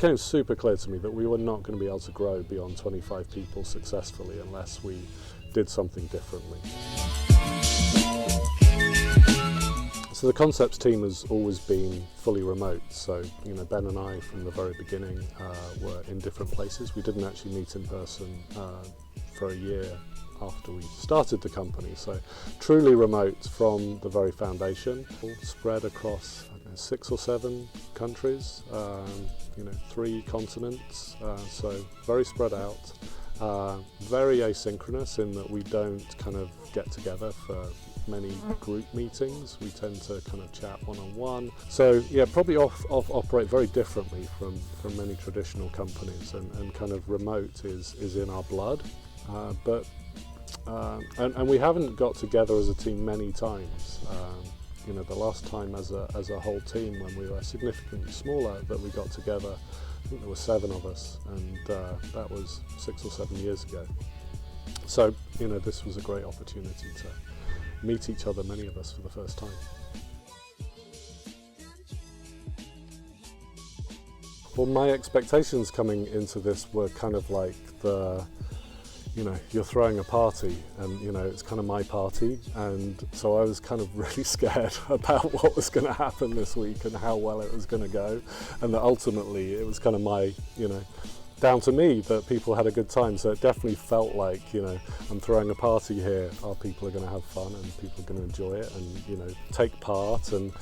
became super clear to me that we were not going to be able to grow beyond 25 people successfully unless we did something differently. So the concepts team has always been fully remote. So, Ben and I from the very beginning were in different places. We didn't actually meet in person for a year after we started the company. So truly remote from the very foundation, spread across 6 or 7 countries, 3 continents, so very spread out, very asynchronous in that we don't kind of get together for many group meetings. We tend to kind of chat one-on-one. So yeah, probably operate very differently from many traditional companies, and kind of remote is in our blood. And we haven't got together as a team many times. The last time as a whole team, when we were significantly smaller, that we got together, I think there were 7 of us, and that was 6 or 7 years ago. So, this was a great opportunity to meet each other, many of us, for the first time. Well, my expectations coming into this were kind of like you're throwing a party, and it's kind of my party, and so I was kind of really scared about what was going to happen this week and how well it was going to go, and that ultimately it was kind of my, down to me that people had a good time. So it definitely felt like, I'm throwing a party here. Our people are going to have fun, and people are going to enjoy it, and take part, and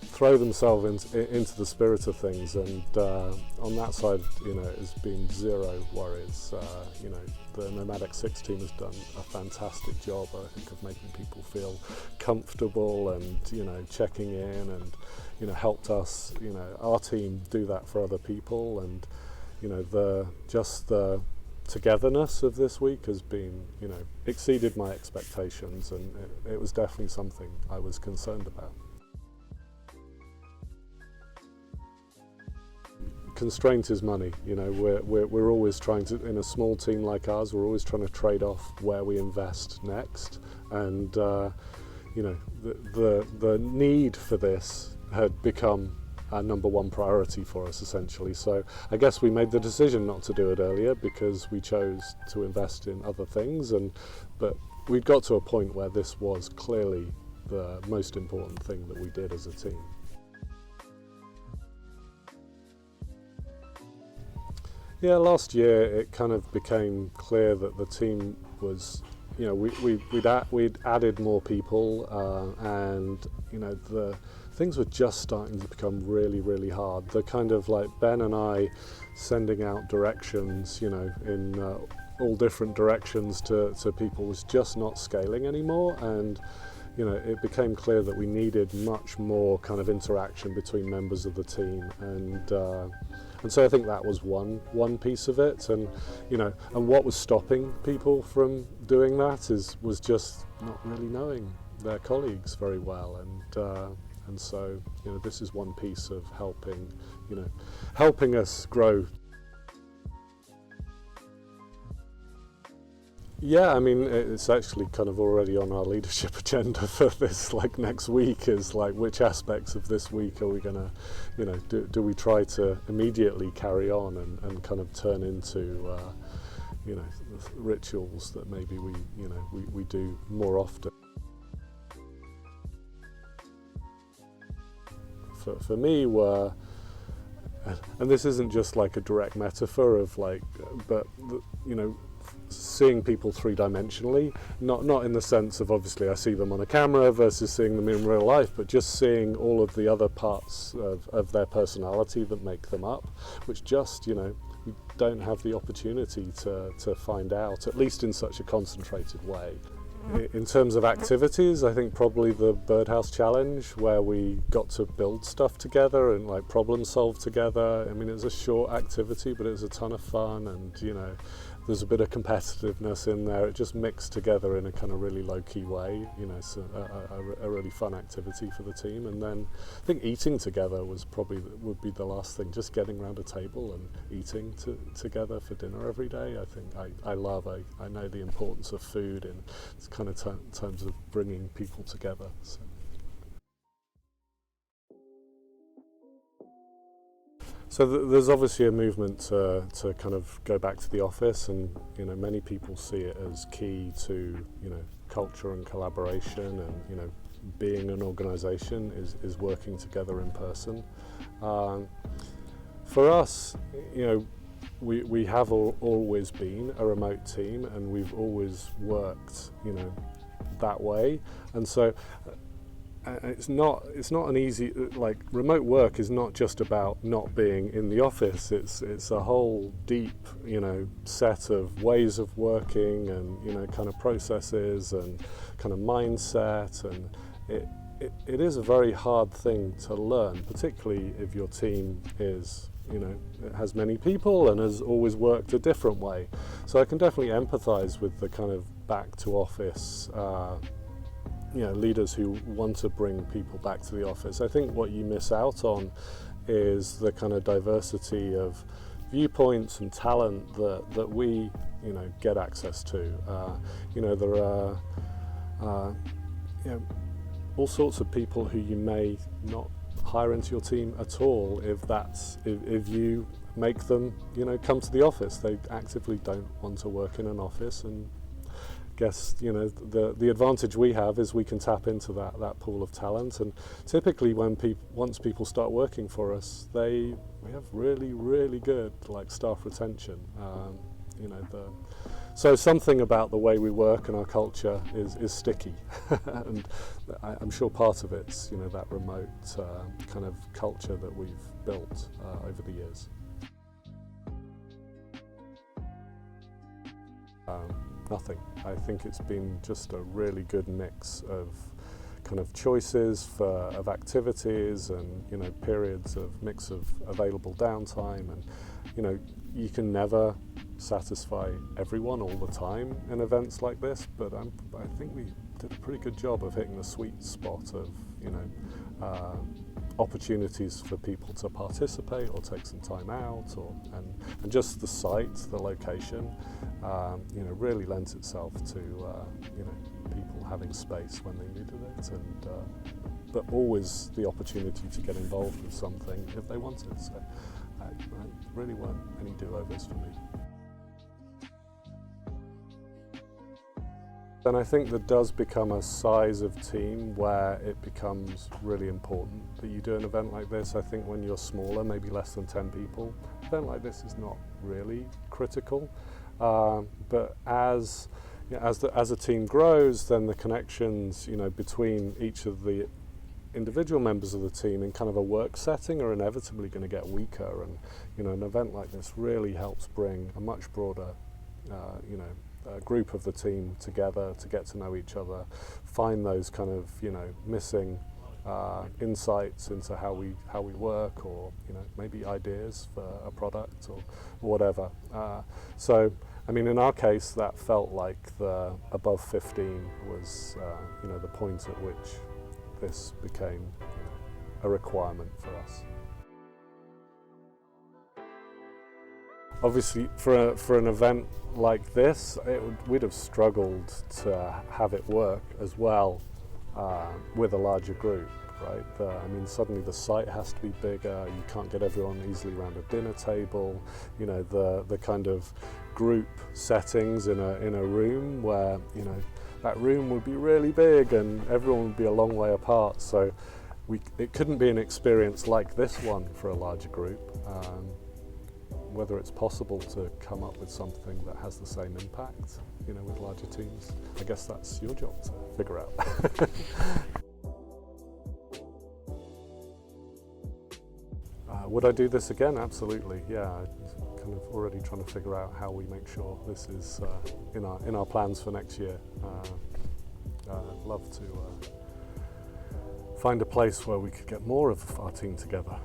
throw themselves into the spirit of things. And on that side, it's been zero worries. The Nomadic 6 team has done a fantastic job, I think, of making people feel comfortable and checking in, and helped us, our team, do that for other people. And the togetherness of this week has been, exceeded my expectations, and it was definitely something I was concerned about. Constraint is money. We're always trying to, in a small team like ours, we're always trying to trade off where we invest next, and the need for this had become our number one priority for us, essentially. So I guess we made the decision not to do it earlier because we chose to invest in other things, but we'd got to a point where this was clearly the most important thing that we did as a team. Yeah, last year it kind of became clear that the team was, we'd added more people, and the things were just starting to become really, really hard. The kind of like Ben and I sending out directions, in all different directions to people was just not scaling anymore, and it became clear that we needed much more kind of interaction between members of the team, and so I think that was one piece of it, and and what was stopping people from doing that was just not really knowing their colleagues very well, and so this is one piece of helping us grow. Yeah, I mean, it's actually kind of already on our leadership agenda for this, next week, is which aspects of this week are we going to, do we try to immediately carry on and kind of turn into, rituals that maybe we do more often. For me, and this isn't just like a direct metaphor of but seeing people 3-dimensionally, not in the sense of obviously I see them on a camera versus seeing them in real life, but just seeing all of the other parts of their personality that make them up, which just, we don't have the opportunity to find out, at least in such a concentrated way. In terms of activities, I think probably the Birdhouse Challenge, where we got to build stuff together and problem solve together. I mean, it was a short activity, but it was a ton of fun, and there's a bit of competitiveness in there. It just mixed together in a kind of really low-key way, so a really fun activity for the team. And then I think eating together would be the last thing, just getting around a table and eating together for dinner every day. I think I know the importance of food in kind of terms of bringing people together. So there's obviously a movement to kind of go back to the office, and many people see it as key to culture and collaboration, and being an organisation is working together in person. For us, we have always been a remote team, and we've always worked that way, and so. It's not an easy, like, remote work is not just about not being in the office. It's a whole deep set of ways of working, and kind of processes and kind of mindset, and it is a very hard thing to learn, particularly if your team is it has many people and has always worked a different way. So I can definitely empathize with the kind of back to office leaders who want to bring people back to the office. I think what you miss out on is the kind of diversity of viewpoints and talent that we get access to. There are all sorts of people who you may not hire into your team at all if you make them come to the office. They actively don't want to work in an office, and guess the advantage we have is we can tap into that pool of talent, and typically once people start working for us, we have really good staff retention. So something about the way we work and our culture is sticky, and I'm sure part of it's that remote kind of culture that we've built over the years. Nothing. I think it's been just a really good mix of kind of choices of activities, and periods of mix of available downtime, and you can never satisfy everyone all the time in events like this, but I think we did a pretty good job of hitting the sweet spot of opportunities for people to participate or take some time out, and just the site, the location, really lends itself to people having space when they needed it, and but always the opportunity to get involved with something if they wanted. So really weren't any do-overs for me. And I think there does become a size of team where it becomes really important that you do an event like this. I think when you're smaller, maybe less than 10 people, an event like this is not really critical. But as a team grows, then the connections between each of the individual members of the team in kind of a work setting are inevitably going to get weaker, and an event like this really helps bring a much broader group of the team together to get to know each other, find those kind of missing insights into how we work, or maybe ideas for a product or whatever. So I mean, in our case, that felt like the above 15 was the point at which this became a requirement for us. Obviously, for an event like this, we'd have struggled to have it work as well with a larger group, right? I mean, suddenly the site has to be bigger. You can't get everyone easily around a dinner table. The kind of group settings in a room where that room would be really big and everyone would be a long way apart. So it couldn't be an experience like this one for a larger group. Whether it's possible to come up with something that has the same impact, with larger teams, I guess that's your job to figure out. Would I do this again? Absolutely, yeah. I'm kind of already trying to figure out how we make sure this is in our plans for next year. I'd love to find a place where we could get more of our team together.